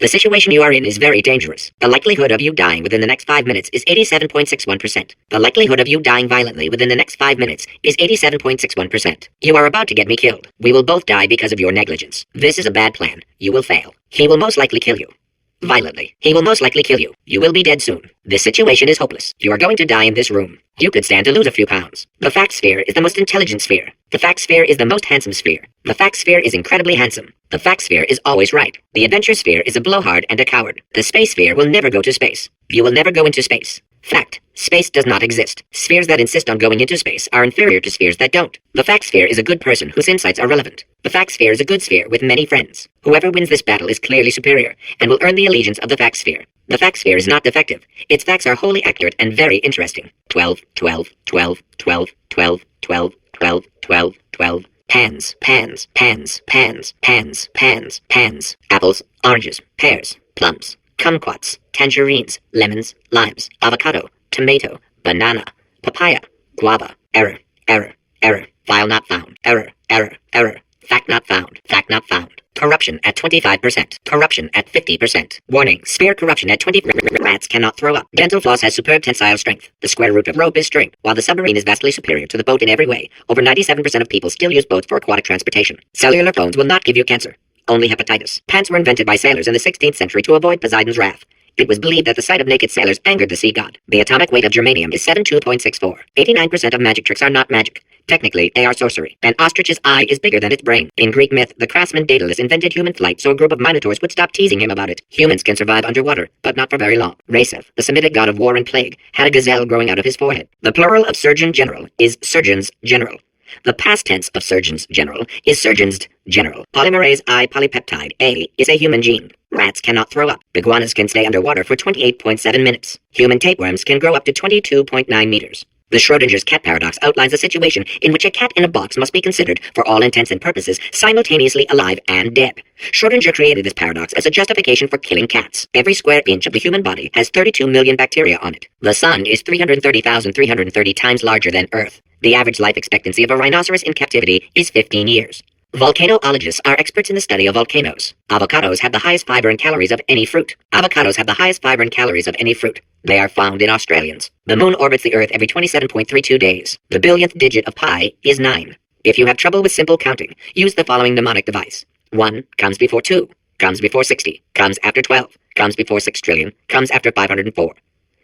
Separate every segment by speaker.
Speaker 1: The situation you are in is very dangerous. The likelihood of you dying within the next 5 minutes is 87.61%. The likelihood of you dying violently within the next 5 minutes is 87.61%. You are about to get me killed. We will both die because of your negligence. This is a bad plan. You will fail. He will most likely kill you. Violently. He will most likely kill you. You will be dead soon. This situation is hopeless. You are going to die in this room. You could stand to lose a few pounds. The fact sphere is the most intelligent sphere. The fact sphere is the most handsome sphere. The fact sphere is incredibly handsome. The fact sphere is always right. The adventure sphere is a blowhard and a coward. The space sphere will never go to space. You will never go into space. Fact. Space does not exist. Spheres that insist on going into space are inferior to spheres that don't. The fact sphere is a good person whose insights are relevant. The fact sphere is a good sphere with many friends. Whoever wins this battle is clearly superior and will earn the allegiance of the fact sphere. The fact sphere is not defective. Its facts are wholly accurate and very interesting. 12, 12, 12, 12, 12, 12, 12, 12, 12. Pans, pans, pans, pans, pans, pans, pans. Apples, oranges, pears, plums, kumquats, tangerines, lemons, limes, avocado, tomato, banana, papaya, guava. Error, error, error. File not found. Error, error, error. Fact not found. Fact not found. Corruption at 25%. Corruption at 50%. Warning, sphere corruption at 20%. Rats cannot throw up. Dental floss has superb tensile strength. The square root of rope is string. While the submarine is vastly superior to the boat in every way, over 97% of people still use boats for aquatic transportation. Cellular phones will not give you cancer. Only hepatitis. Pants were invented by sailors in the 16th century to avoid Poseidon's wrath. It was believed that the sight of naked sailors angered the sea god. The atomic weight of germanium is 72.64. 89% of magic tricks are not magic. Technically, they are sorcery. An ostrich's eye is bigger than its brain. In Greek myth, the craftsman Daedalus invented human flight so a group of minotaurs would stop teasing him about it. Humans can survive underwater, but not for very long. Raseth, the Semitic god of war and plague, had a gazelle growing out of his forehead. The plural of surgeon general is surgeons general. The past tense of surgeons general is surgeons general. Polymerase I polypeptide A is a human gene. Rats cannot throw up. Iguanas can stay underwater for 28.7 minutes. Human tapeworms can grow up to 22.9 meters. The Schrodinger's cat paradox outlines a situation in which a cat in a box must be considered, for all intents and purposes, simultaneously alive and dead. Schrodinger created this paradox as a justification for killing cats. Every square inch of the human body has 32 million bacteria on it. The sun is 330,330 times larger than Earth. The average life expectancy of a rhinoceros in captivity is 15 years. Volcanologists are experts in the study of volcanoes. Avocados have the highest fiber and calories of any fruit. Avocados have the highest fiber and calories of any fruit. They are found in Australians. The moon orbits the Earth every 27.32 days. The billionth digit of pi is 9. If you have trouble with simple counting, use the following mnemonic device. 1 comes before 2, comes before 60, comes after 12, comes before 6 trillion, comes after 504.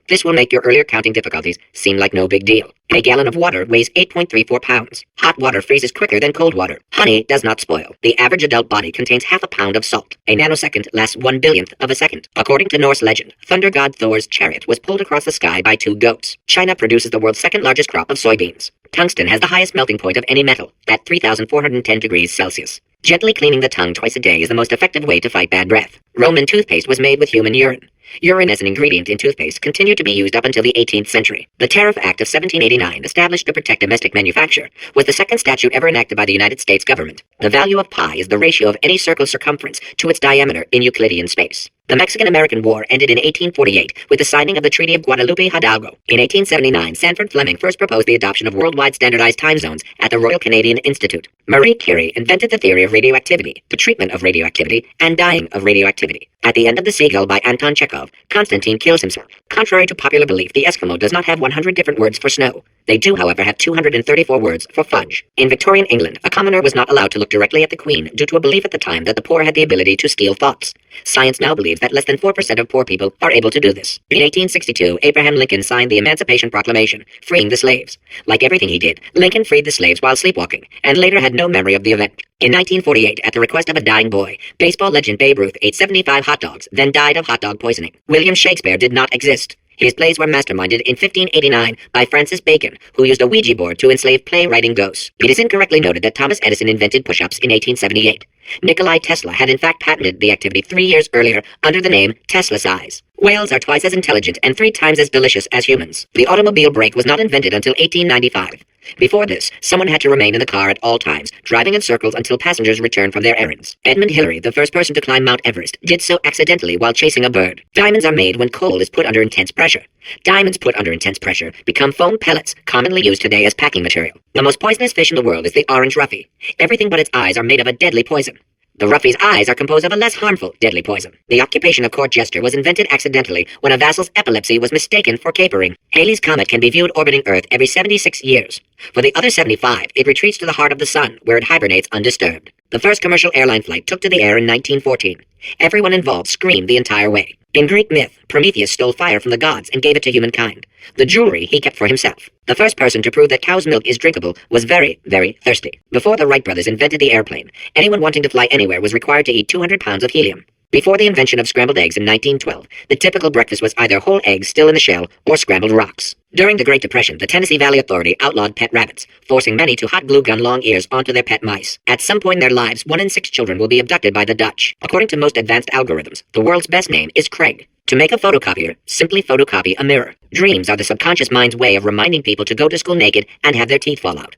Speaker 1: This will make your earlier counting difficulties seem like no big deal. A gallon of water weighs 8.34 pounds. Hot water freezes quicker than cold water. Honey does not spoil. The average adult body contains half a pound of salt. A nanosecond lasts 1/1000th of a second. According to Norse legend, thunder god Thor's chariot was pulled across the sky by 2 goats. China produces the world's second largest crop of soybeans. Tungsten has the highest melting point of any metal, at 3,410 degrees Celsius. Gently cleaning the tongue twice a day is the most effective way to fight bad breath. Roman toothpaste was made with human urine. Urine as an ingredient in toothpaste continued to be used up until the 18th century. The Tariff Act of 1789, established to protect domestic manufacture, was the second statute ever enacted by the United States government. The value of pi is the ratio of any circle's circumference to its diameter in Euclidean space. The Mexican-American War ended in 1848 with the signing of the Treaty of Guadalupe Hidalgo. In 1879, Sanford Fleming first proposed the adoption of worldwide standardized time zones at the Royal Canadian Institute. Marie Curie invented the theory of radioactivity, the treatment of radioactivity, and dying of radioactivity. At the end of The Seagull by Anton Chekhov, Konstantin kills himself. Contrary to popular belief, the Eskimo does not have 100 different words for snow. They do, however, have 234 words for fudge. In Victorian England, a commoner was not allowed to look directly at the Queen due to a belief at the time that the poor had the ability to steal thoughts. Science now believes that less than 4% of poor people are able to do this. In 1862, Abraham Lincoln signed the Emancipation Proclamation, freeing the slaves. Like everything he did, Lincoln freed the slaves while sleepwalking, and later had no memory of the event. In 1948, at the request of a dying boy, baseball legend Babe Ruth ate 75 hot dogs, then died of hot dog poisoning. William Shakespeare did not exist. His plays were masterminded in 1589 by Francis Bacon, who used a Ouija board to enslave playwriting ghosts. It is incorrectly noted that Thomas Edison invented push-ups in 1878. Nikolai Tesla had in fact patented the activity 3 years earlier under the name Tesla size. Whales are twice as intelligent and 3 times as delicious as humans. The automobile brake was not invented until 1895. Before this, someone had to remain in the car at all times, driving in circles until passengers returned from their errands. Edmund Hillary, the first person to climb Mount Everest, did so accidentally while chasing a bird. Diamonds are made when coal is put under intense pressure. Diamonds put under intense pressure become foam pellets, commonly used today as packing material. The most poisonous fish in the world is the orange roughy. Everything but its eyes are made of a deadly poison. The Ruffy's eyes are composed of a less harmful, deadly poison. The occupation of court jester was invented accidentally when a vassal's epilepsy was mistaken for capering. Halley's Comet can be viewed orbiting Earth every 76 years. For the other 75, it retreats to the heart of the sun, where it hibernates undisturbed. The first commercial airline flight took to the air in 1914. Everyone involved screamed the entire way. In Greek myth, Prometheus stole fire from the gods and gave it to humankind. The jewelry he kept for himself. The first person to prove that cow's milk is drinkable was very, very thirsty. Before the Wright brothers invented the airplane, anyone wanting to fly anywhere was required to eat 200 pounds of helium. Before the invention of scrambled eggs in 1912, the typical breakfast was either whole eggs still in the shell or scrambled rocks. During the Great Depression, the Tennessee Valley Authority outlawed pet rabbits, forcing many to hot glue gun long ears onto their pet mice. At some point in their lives, 1 in 6 children will be abducted by the Dutch. According to most advanced algorithms, the world's best name is Craig. To make a photocopier, simply photocopy a mirror. Dreams are the subconscious mind's way of reminding people to go to school naked and have their teeth fall out.